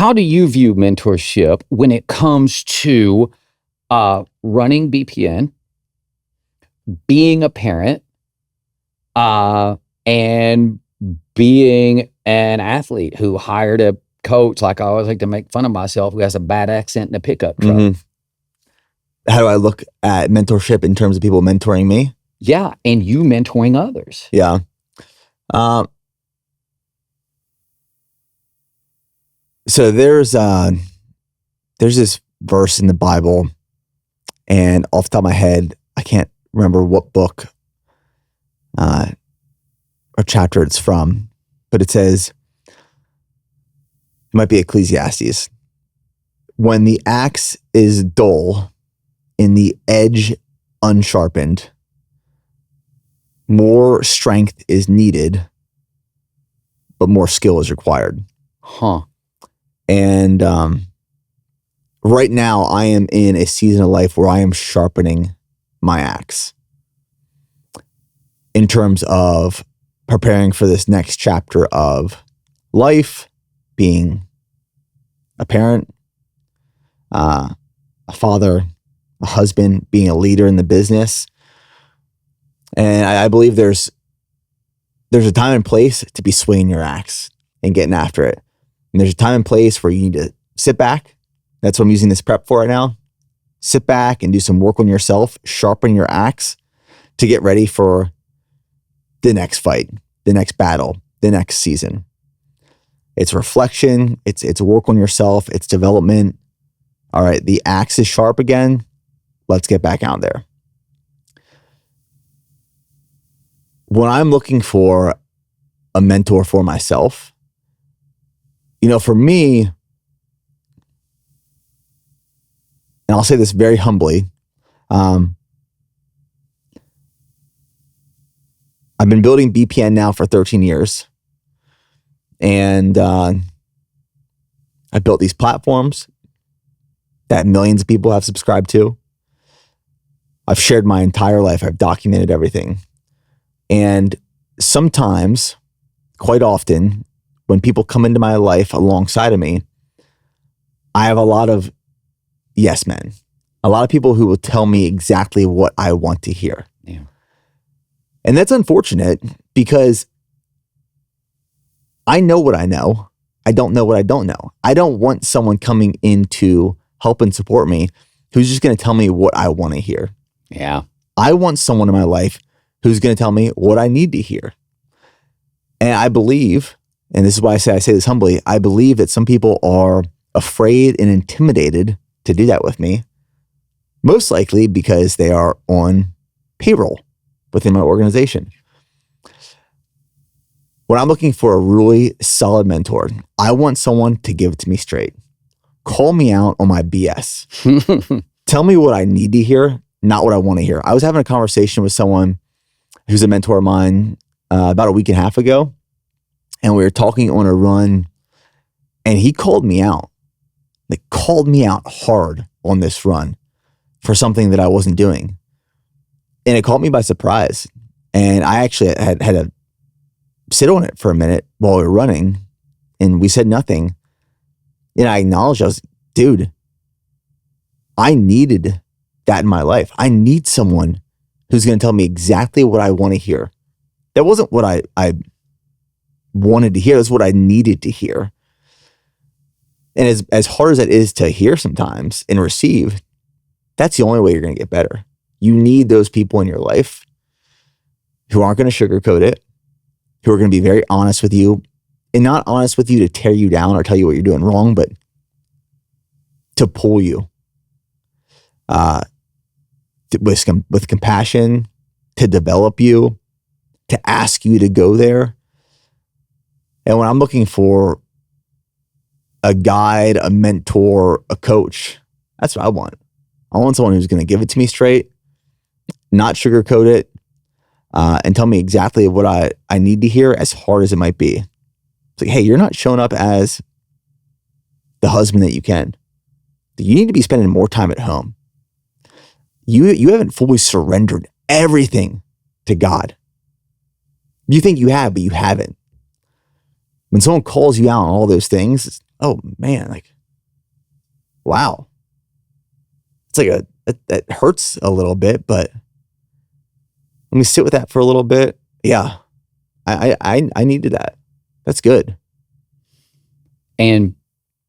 how do you view mentorship when it comes to running BPN, being a parent, and being an athlete who hired a coach? Like I always like to make fun of myself, who has a bad accent in a pickup truck. Mm-hmm. How do I look at mentorship in terms of people mentoring me? Yeah, and you mentoring others. Yeah. So there's this verse in the Bible, and off the top of my head, I can't remember what book or chapter it's from, but it says, it might be Ecclesiastes, when the axe is dull and the edge unsharpened, more strength is needed, but more skill is required. Huh. And right now, I am in a season of life where I am sharpening my axe in terms of preparing for this next chapter of life, being a parent, a father, a husband, being a leader in the business. And I believe there's a time and place to be swinging your axe and getting after it. And there's a time and place where you need to sit back. That's what I'm using this prep for right now. Sit back and do some work on yourself, sharpen your axe to get ready for the next fight, the next battle, the next season. It's reflection, it's work on yourself, it's development. All right, the axe is sharp again. Let's get back out there. When I'm looking for a mentor for myself, for me, and I'll say this very humbly, I've been building BPN now for 13 years. And I built these platforms that millions of people have subscribed to. I've shared my entire life. I've documented everything. And sometimes, quite often, when people come into my life alongside of me, I have a lot of yes men, a lot of people who will tell me exactly what I want to hear. Yeah. And that's unfortunate because I know what I know. I don't know what I don't know. I don't want someone coming in to help and support me who's just going to tell me what I want to hear. Yeah. I want someone in my life who's going to tell me what I need to hear. And I believe, and this is why I say this humbly, I believe that some people are afraid and intimidated to do that with me, most likely because they are on payroll within my organization. When I'm looking for a really solid mentor, I want someone to give it to me straight. Call me out on my BS. Tell me what I need to hear, not what I want to hear. I was having a conversation with someone who's a mentor of mine about a week and a half ago, and we were talking on a run, and he called me out. Like, called me out hard on this run for something that I wasn't doing. And it caught me by surprise. And I actually had to sit on it for a minute while we were running, and we said nothing. And I acknowledged, dude, I needed that in my life. I need someone who's going to tell me exactly what I want to hear. That wasn't what I wanted to hear. That's what I needed to hear. And as hard as it is to hear sometimes and receive, that's the only way you're going to get better. You need those people in your life who aren't going to sugarcoat it, who are going to be very honest with you, and not honest with you to tear you down or tell you what you're doing wrong, but to pull you with compassion, to develop you, to ask you to go there. And when I'm looking for a guide, a mentor, a coach, that's what I want. I want someone who's going to give it to me straight, not sugarcoat it, and tell me exactly what I need to hear, as hard as it might be. It's like, hey, you're not showing up as the husband that you can. You need to be spending more time at home. You haven't fully surrendered everything to God. You think you have, but you haven't. When someone calls you out on all those things, oh man, like, wow. It's like that hurts a little bit, but let me sit with that for a little bit. Yeah. I needed that. That's good. And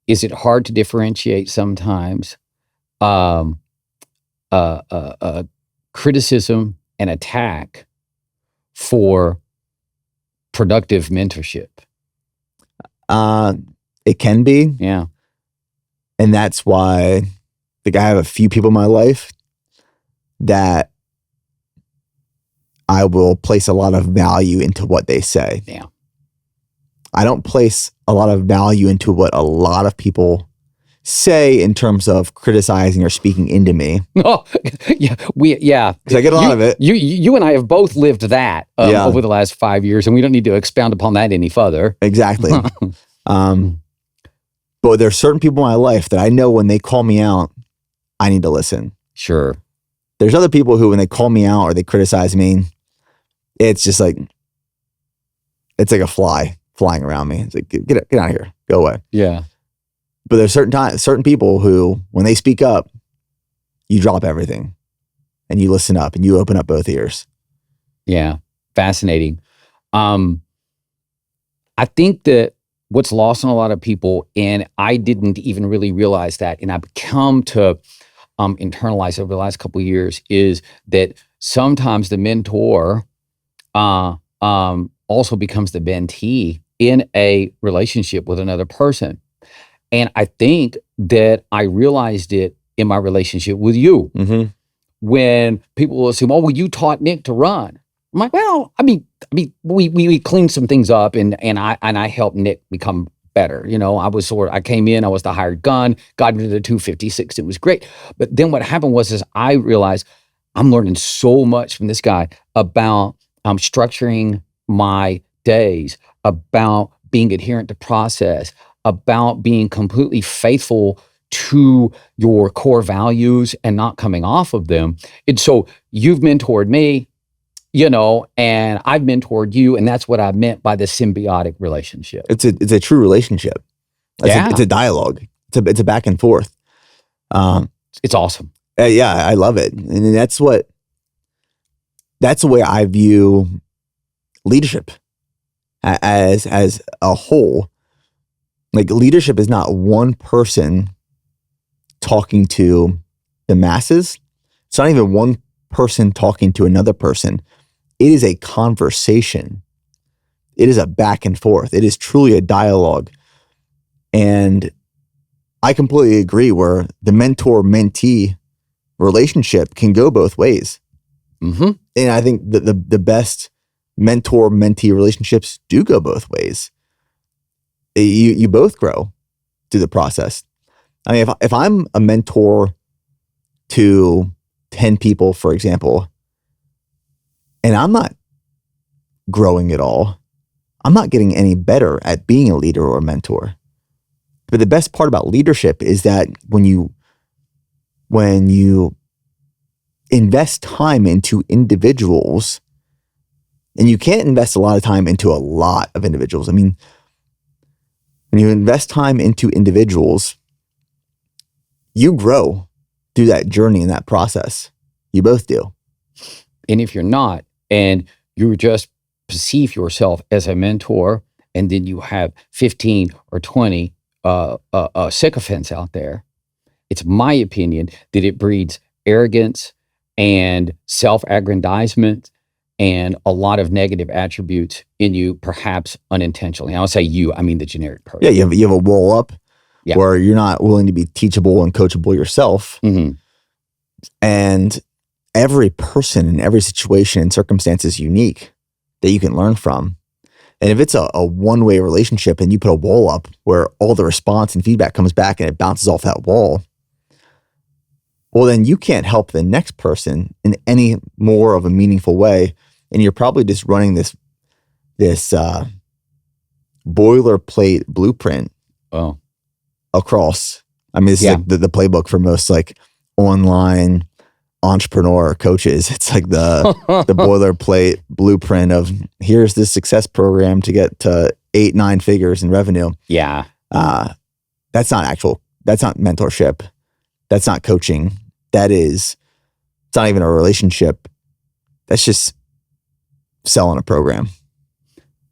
is it hard to differentiate sometimes um, criticism and attack for productive mentorship? It can be. Yeah. And that's why I have a few people in my life that I will place a lot of value into what they say. Yeah. I don't place a lot of value into what a lot of people say in terms of criticizing or speaking into me. Oh, yeah. Because I get a lot of it. You and I have both lived that over the last 5 years, and we don't need to expound upon that any further. Exactly. But there are certain people in my life that I know when they call me out, I need to listen. Sure. There's other people who, when they call me out or they criticize me, it's just like, it's like a fly flying around me. It's like, get out of here. Go away. Yeah. But there's certain people who, when they speak up, you drop everything and you listen up and you open up both ears. Yeah. Fascinating. I think that what's lost on a lot of people, and I didn't even really realize that, and I've come to internalize over the last couple of years, is that sometimes the mentor also becomes the mentee in a relationship with another person. And I think that I realized it in my relationship with you. Mm-hmm. When people will assume, oh, well, you taught Nick to run. I'm like, well, I mean, we cleaned some things up, and I helped Nick become better. You know, I came in, I was the hired gun, got into the 256. It was great. But then what happened was I realized I'm learning so much from this guy about structuring my days, about being adherent to process, about being completely faithful to your core values and not coming off of them. And so you've mentored me, you know, and I've mentored you, and that's what I meant by the symbiotic relationship. It's a true relationship. It's a dialogue. It's a back and forth. It's awesome. Yeah, I love it, and that's the way I view leadership as a whole. Like, leadership is not one person talking to the masses. It's not even one person talking to another person. It is a conversation. It is a back and forth. It is truly a dialogue. And I completely agree where the mentor-mentee relationship can go both ways. Mm-hmm. And I think that the best mentor-mentee relationships do go both ways. You both grow through the process. I mean, if I'm a mentor to 10 people, for example, and I'm not growing at all, I'm not getting any better at being a leader or a mentor. But the best part about leadership is that when you invest time into individuals, and you can't invest a lot of time into a lot of individuals. I mean, when you invest time into individuals, you grow through that journey and that process. You both do. And if you're not, and you just perceive yourself as a mentor, and then you have 15 or 20 sycophants out there, it's my opinion that it breeds arrogance and self-aggrandizement and a lot of negative attributes in you, perhaps unintentionally. And I'll say you, I mean the generic person. Yeah, you have a wall up where you're not willing to be teachable and coachable yourself. Mm-hmm. And every person in every situation and circumstance is unique that you can learn from. And if it's a one-way relationship and you put a wall up where all the response and feedback comes back and it bounces off that wall, well, then you can't help the next person in any more of a meaningful way. And you're probably just running this boilerplate blueprint across. I mean, this is like the playbook for most like online entrepreneur coaches. It's like the boilerplate blueprint of here's this success program to get to 8-9 figures in revenue. Yeah. That's not mentorship. That's not coaching. It's not even a relationship. That's just selling a program.